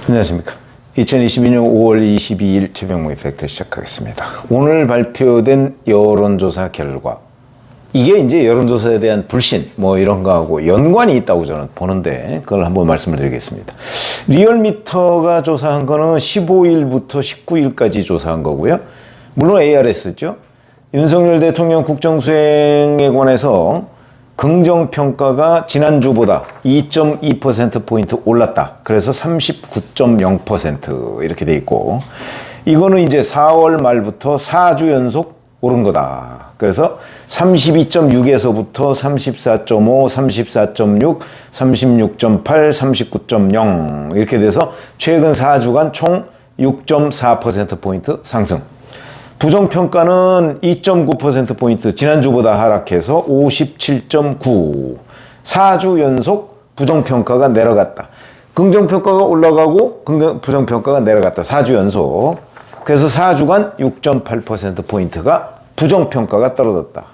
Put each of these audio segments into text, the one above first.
안녕하십니까. 2022년 5월 22일 최병무의 팩트 시작하겠습니다. 오늘 발표된 여론조사 결과, 이게 이제 여론조사에 대한 불신 뭐 이런 거하고 연관이 있다고 저는 보는데, 그걸 한번 말씀을 드리겠습니다. 리얼미터가 조사한 거는 15일부터 19일까지 조사한 거고요. 물론 ARS죠. 윤석열 대통령 국정수행에 관해서 긍정평가가 지난주보다 2.2%포인트 올랐다. 그래서 39.0% 이렇게 돼 있고, 이거는 이제 4월 말부터 4주 연속 오른 거다. 그래서 32.6에서부터 34.5, 34.6, 36.8, 39.0 이렇게 돼서 최근 4주간 총 6.4%포인트 상승. 부정평가는 2.9%포인트 지난주보다 하락해서 57.9. 4주 연속 부정평가가 내려갔다. 긍정평가가 올라가고 부정평가가 내려갔다. 4주 연속. 그래서 4주간 6.8%포인트가 부정평가가 떨어졌다.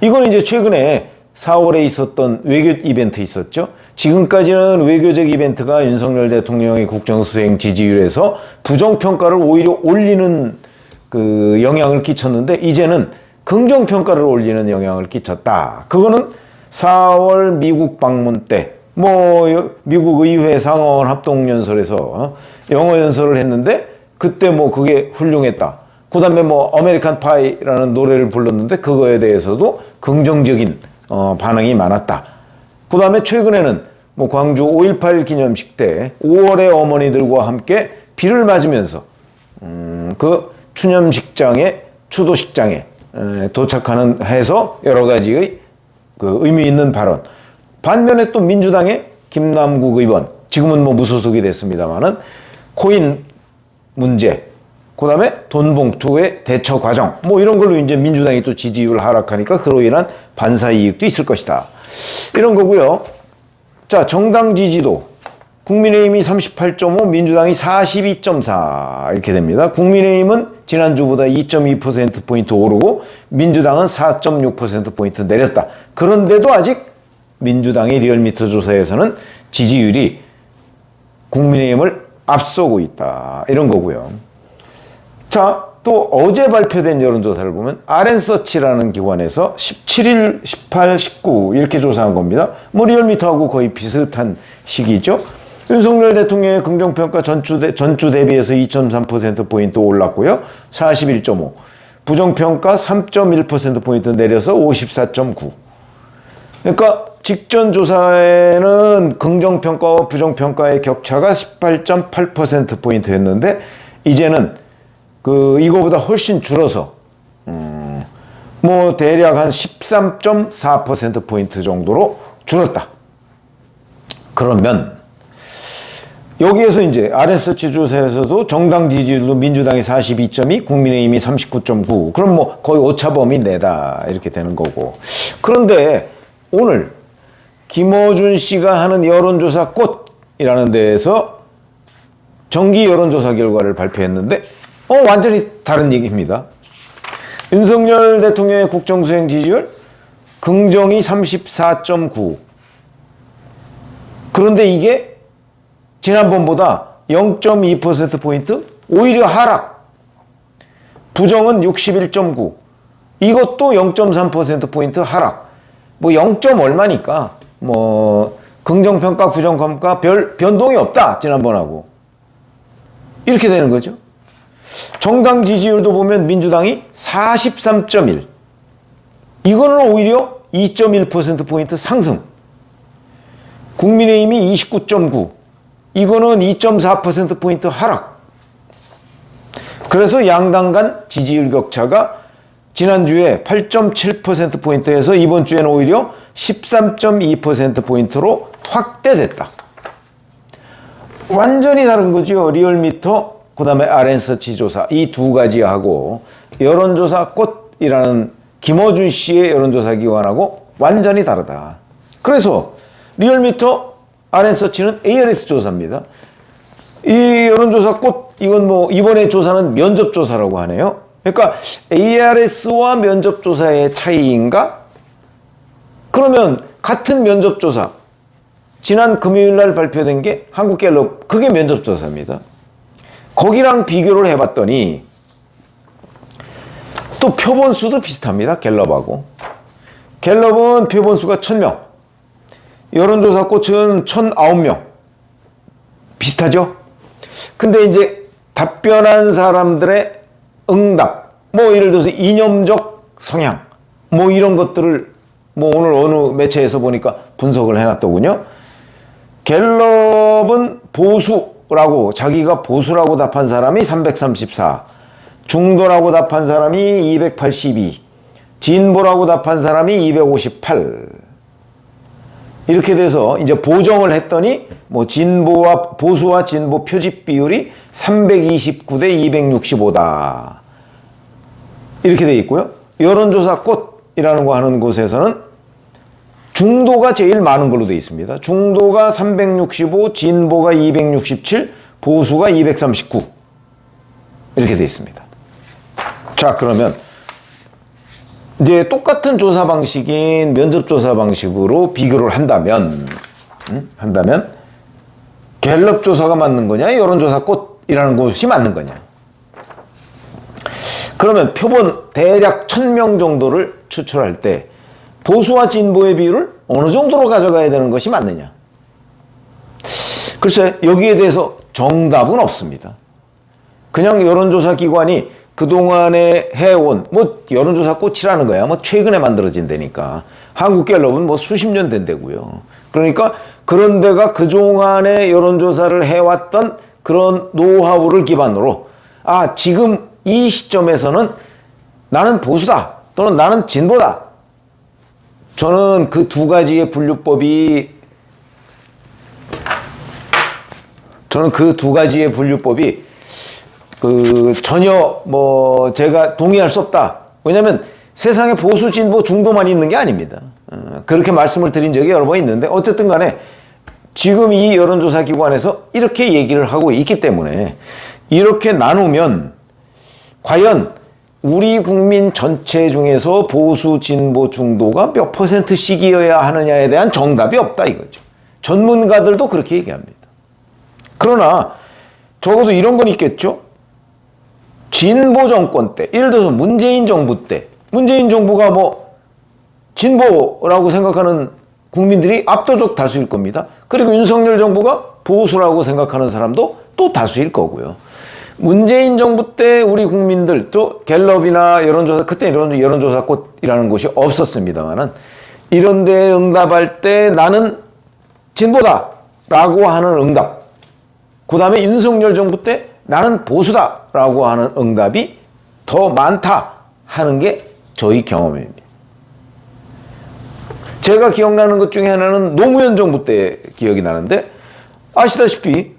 이건 이제 최근에 4월에 있었던 외교 이벤트 있었죠. 지금까지는 외교적 이벤트가 윤석열 대통령의 국정수행 지지율에서 부정평가를 오히려 올리는 그 영향을 끼쳤는데, 이제는 긍정평가를 올리는 영향을 끼쳤다. 그거는 4월 미국 방문 때, 미국 의회 상원 합동연설에서 영어 연설을 했는데, 그때 그게 훌륭했다. 그 다음에 아메리칸 파이라는 노래를 불렀는데, 그거에 대해서도 긍정적인 반응이 많았다. 그 다음에 최근에는 광주 5.18 기념식 때 5월의 어머니들과 함께 비를 맞으면서 그 추념식장에, 추도식장에 도착하는 해서 여러 가지의 그 의미 있는 발언. 반면에 또 민주당의 김남국 의원, 지금은 무소속이 됐습니다만은 코인 문제, 그 다음에 돈 봉투의 대처 과정, 이런 걸로 이제 민주당이 또 지지율 하락하니까 그로 인한 반사 이익도 있을 것이다. 이런 거고요. 자, 정당 지지도. 국민의힘이 38.5, 민주당이 42.4 이렇게 됩니다. 국민의힘은 지난주보다 2.2%포인트 오르고 민주당은 4.6%포인트 내렸다. 그런데도 아직 민주당의 리얼미터 조사에서는 지지율이 국민의힘을 앞서고 있다. 이런 거고요. 자, 또 어제 발표된 여론조사를 보면 RN서치라는 기관에서 17일, 18, 19 이렇게 조사한 겁니다. 리얼미터하고 거의 비슷한 시기죠. 윤석열 대통령의 긍정평가 전주 대비해서 2.3%포인트 올랐고요. 41.5. 부정평가 3.1%포인트 내려서 54.9. 그러니까 직전 조사에는 긍정평가와 부정평가의 격차가 18.8%포인트였는데, 이제는 이거보다 훨씬 줄어서, 대략 한 13.4%포인트 정도로 줄었다. 그러면, 여기에서 이제 RN서치 조사에서도 정당 지지율도 민주당이 42.2, 국민의힘이 39.9. 그럼 거의 오차범위 내다. 이렇게 되는 거고. 그런데 오늘 김어준 씨가 하는 여론조사 꽃이라는 데에서 정기 여론조사 결과를 발표했는데, 완전히 다른 얘기입니다. 윤석열 대통령의 국정수행 지지율, 긍정이 34.9. 그런데 이게 지난번보다 0.2%포인트 오히려 하락. 부정은 61.9. 이것도 0.3%포인트 하락. 0. 얼마니까 긍정평가, 부정평가 별 변동이 없다. 지난번하고. 이렇게 되는 거죠. 정당 지지율도 보면 민주당이 43.1. 이거는 오히려 2.1%포인트 상승. 국민의힘이 29.9. 이거는 2.4%포인트 하락. 그래서 양당 간 지지율 격차가 지난주에 8.7%포인트에서 이번 주에는 오히려 13.2%포인트로 확대됐다. 완전히 다른 거죠. 리얼미터, 그 다음에 RN서치 조사, 이 두 가지하고 여론조사 꽃이라는 김어준 씨의 여론조사 기관하고 완전히 다르다. 그래서 리얼미터, RN서치는 ARS 조사입니다. 이 여론조사 꽃, 이건 이번에 조사는 면접조사라고 하네요. 그러니까 ARS와 면접조사의 차이인가? 그러면 같은 면접조사, 지난 금요일 날 발표된 게 한국갤럽, 그게 면접조사입니다. 거기랑 비교를 해봤더니 또 표본수도 비슷합니다. 갤럽하고. 갤럽은 표본수가 1000명, 여론조사 꽃은 1009명. 비슷하죠? 근데 이제 답변한 사람들의 응답, 뭐 예를 들어서 이념적 성향, 뭐 이런 것들을 뭐 오늘 어느 매체에서 보니까 분석을 해놨더군요. 갤럽은 보수라고, 자기가 보수라고 답한 사람이 334, 중도라고 답한 사람이 282, 진보라고 답한 사람이 258. 이렇게 돼서 이제 보정을 했더니 뭐 보수와 진보 표집 비율이 329대 265다. 이렇게 돼 있고요. 여론조사 꽃이라는 거 하는 곳에서는 중도가 제일 많은 걸로 돼 있습니다. 중도가 365, 진보가 267, 보수가 239. 이렇게 돼 있습니다. 자, 그러면 이제 똑같은 조사 방식인 면접조사 방식으로 비교를 한다면 갤럽 조사가 맞는 거냐, 여론조사 꽃이라는 곳이 맞는 거냐. 그러면 표본 대략 1000명 정도를 추출할 때 보수와 진보의 비율을 어느 정도로 가져가야 되는 것이 맞느냐. 글쎄, 여기에 대해서 정답은 없습니다. 그냥 여론조사 기관이 그동안에 해온, 뭐 여론조사 꽃이라는 거야 뭐 최근에 만들어진다니까. 한국갤럽은 뭐 수십 년 된 데고요. 그러니까 그런 데가 그동안에 여론조사를 해왔던 그런 노하우를 기반으로, 아, 지금 이 시점에서는 나는 보수다 또는 나는 진보다. 저는 그 두 가지의 분류법이 전혀 뭐 제가 동의할 수 없다. 왜냐하면 세상에 보수, 진보, 중도만 있는 게 아닙니다. 그렇게 말씀을 드린 적이 여러 번 있는데, 어쨌든 간에 지금 이 여론조사 기관에서 이렇게 얘기를 하고 있기 때문에, 이렇게 나누면 과연 우리 국민 전체 중에서 보수, 진보, 중도가 몇 %씩이어야 하느냐에 대한 정답이 없다 이거죠. 전문가들도 그렇게 얘기합니다. 그러나 적어도 이런 건 있겠죠. 진보 정권 때, 예를 들어서 문재인 정부 때, 문재인 정부가 뭐 진보라고 생각하는 국민들이 압도적 다수일 겁니다. 그리고 윤석열 정부가 보수라고 생각하는 사람도 또 다수일 거고요. 문재인 정부 때 우리 국민들, 또 갤럽이나 여론조사, 그때 여론조사 꽃이라는 곳이 없었습니다만은, 이런 데 응답할 때 나는 진보다 라고 하는 응답, 그 다음에 윤석열 정부 때 나는 보수다 라고 하는 응답이 더 많다 하는 게 저희 경험입니다. 제가 기억나는 것 중에 하나는 노무현 정부 때 기억이 나는데, 아시다시피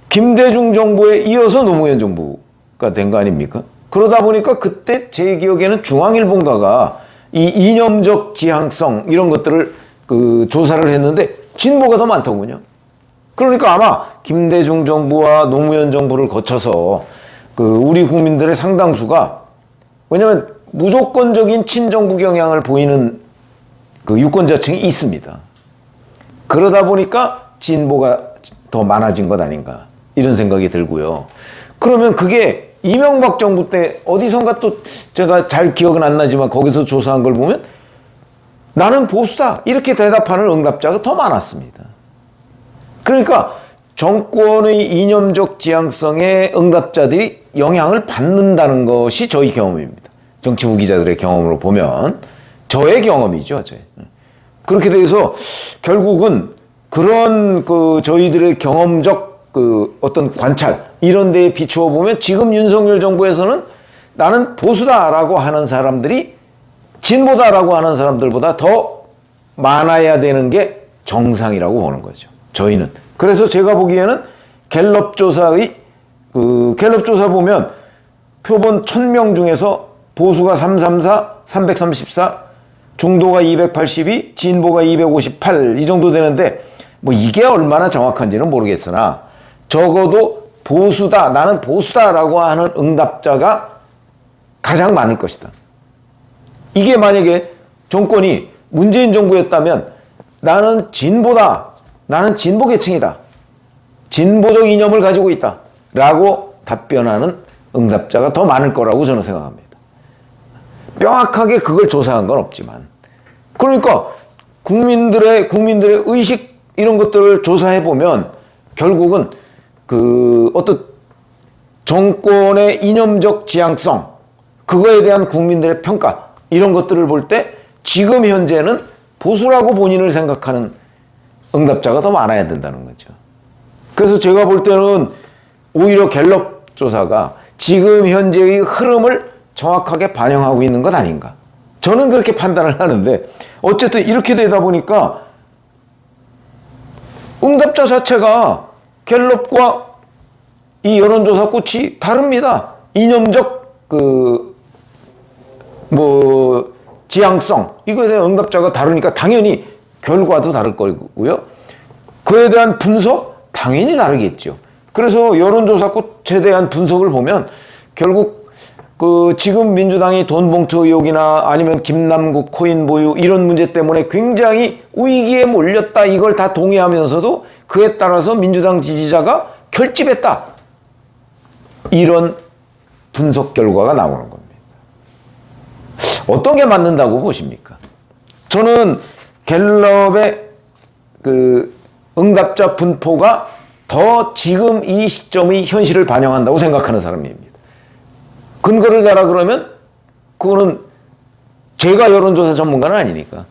김대중 정부에 이어서 노무현 정부가 된 거 아닙니까? 그러다 보니까 그때 제 기억에는 중앙일본가가 이 이념적 지향성 이런 것들을 조사를 했는데 진보가 더 많더군요. 그러니까 아마 김대중 정부와 노무현 정부를 거쳐서 우리 국민들의 상당수가, 왜냐하면 무조건적인 친정부 경향을 보이는 유권자층이 있습니다. 그러다 보니까 진보가 더 많아진 것 아닌가, 이런 생각이 들고요. 그러면 그게 이명박 정부 때 어디선가, 또 제가 잘 기억은 안 나지만 거기서 조사한 걸 보면 나는 보수다 이렇게 대답하는 응답자가 더 많았습니다. 그러니까 정권의 이념적 지향성에 응답자들이 영향을 받는다는 것이 저희 경험입니다. 정치부 기자들의 경험으로 보면, 저의 경험이죠. 그렇게 돼서 결국은 그런 저희들의 경험적 어떤 관찰 이런 데에 비추어 보면, 지금 윤석열 정부에서는 나는 보수다라고 하는 사람들이 진보다라고 하는 사람들보다 더 많아야 되는 게 정상이라고 보는 거죠. 저희는. 그래서 제가 보기에는 갤럽 조사의 갤럽 조사 보면 표본 1000명 중에서 보수가 334, 334, 중도가 282, 진보가 258 이 정도 되는데, 뭐 이게 얼마나 정확한지는 모르겠으나 적어도 보수다, 나는 보수다라고 하는 응답자가 가장 많을 것이다. 이게 만약에 정권이 문재인 정부였다면 나는 진보다, 나는 진보 계층이다, 진보적 이념을 가지고 있다 라고 답변하는 응답자가 더 많을 거라고 저는 생각합니다. 명확하게 그걸 조사한 건 없지만, 그러니까 국민들의 의식 이런 것들을 조사해 보면 결국은 그 어떤 정권의 이념적 지향성, 그거에 대한 국민들의 평가, 이런 것들을 볼 때 지금 현재는 보수라고 본인을 생각하는 응답자가 더 많아야 된다는 거죠. 그래서 제가 볼 때는 오히려 갤럽 조사가 지금 현재의 흐름을 정확하게 반영하고 있는 것 아닌가. 저는 그렇게 판단을 하는데, 어쨌든 이렇게 되다 보니까 응답자 자체가 갤럽과 이 여론조사 꽃이 다릅니다. 이념적 지향성, 이거에 대한 응답자가 다르니까 당연히 결과도 다를 거고요. 그에 대한 분석 당연히 다르겠죠. 그래서 여론조사 꽃에 대한 분석을 보면 결국 지금 민주당이 돈 봉투 의혹이나 아니면 김남국 코인 보유 이런 문제 때문에 굉장히 위기에 몰렸다, 이걸 다 동의하면서도 그에 따라서 민주당 지지자가 결집했다, 이런 분석 결과가 나오는 겁니다. 어떤 게 맞는다고 보십니까? 저는 갤럽의 응답자 분포가 더 지금 이 시점의 현실을 반영한다고 생각하는 사람입니다. 근거를 대라 그러면 그거는 제가 여론조사 전문가는 아니니까,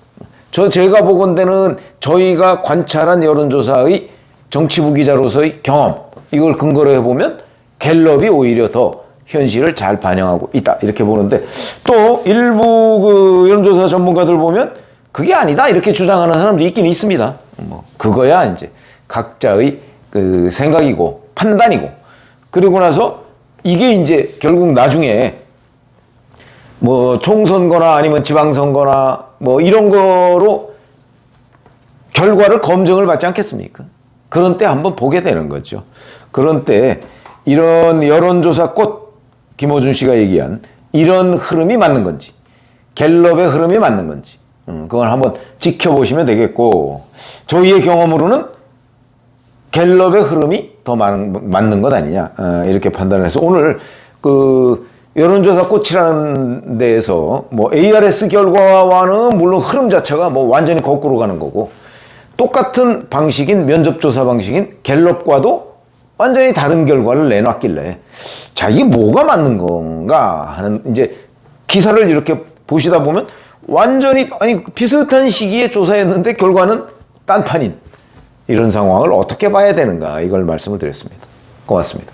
제가 보건대는 저희가 관찰한 여론조사의 정치부 기자로서의 경험, 이걸 근거로 해보면 갤럽이 오히려 더 현실을 잘 반영하고 있다, 이렇게 보는데, 또 일부 여론조사 전문가들 보면 그게 아니다 이렇게 주장하는 사람도 있긴 있습니다. 그거야 이제 각자의 생각이고 판단이고, 그리고 나서 이게 이제 결국 나중에 총선거나 아니면 지방선거나 이런 거로 결과를 검증을 받지 않겠습니까? 그런 때 한번 보게 되는 거죠. 그런 때 이런 여론조사 꽃, 김어준 씨가 얘기한 이런 흐름이 맞는 건지, 갤럽의 흐름이 맞는 건지, 그걸 한번 지켜보시면 되겠고, 저희의 경험으로는 갤럽의 흐름이 더 맞는 것 아니냐, 이렇게 판단을 해서 오늘 여론조사 꽃이라는 데에서 ARS 결과와는 물론 흐름 자체가 완전히 거꾸로 가는 거고, 똑같은 방식인 면접조사 방식인 갤럽과도 완전히 다른 결과를 내놨길래, 자, 이게 뭐가 맞는 건가 하는, 이제 기사를 이렇게 보시다 보면 완전히 비슷한 시기에 조사했는데 결과는 딴판인 이런 상황을 어떻게 봐야 되는가, 이걸 말씀을 드렸습니다. 고맙습니다.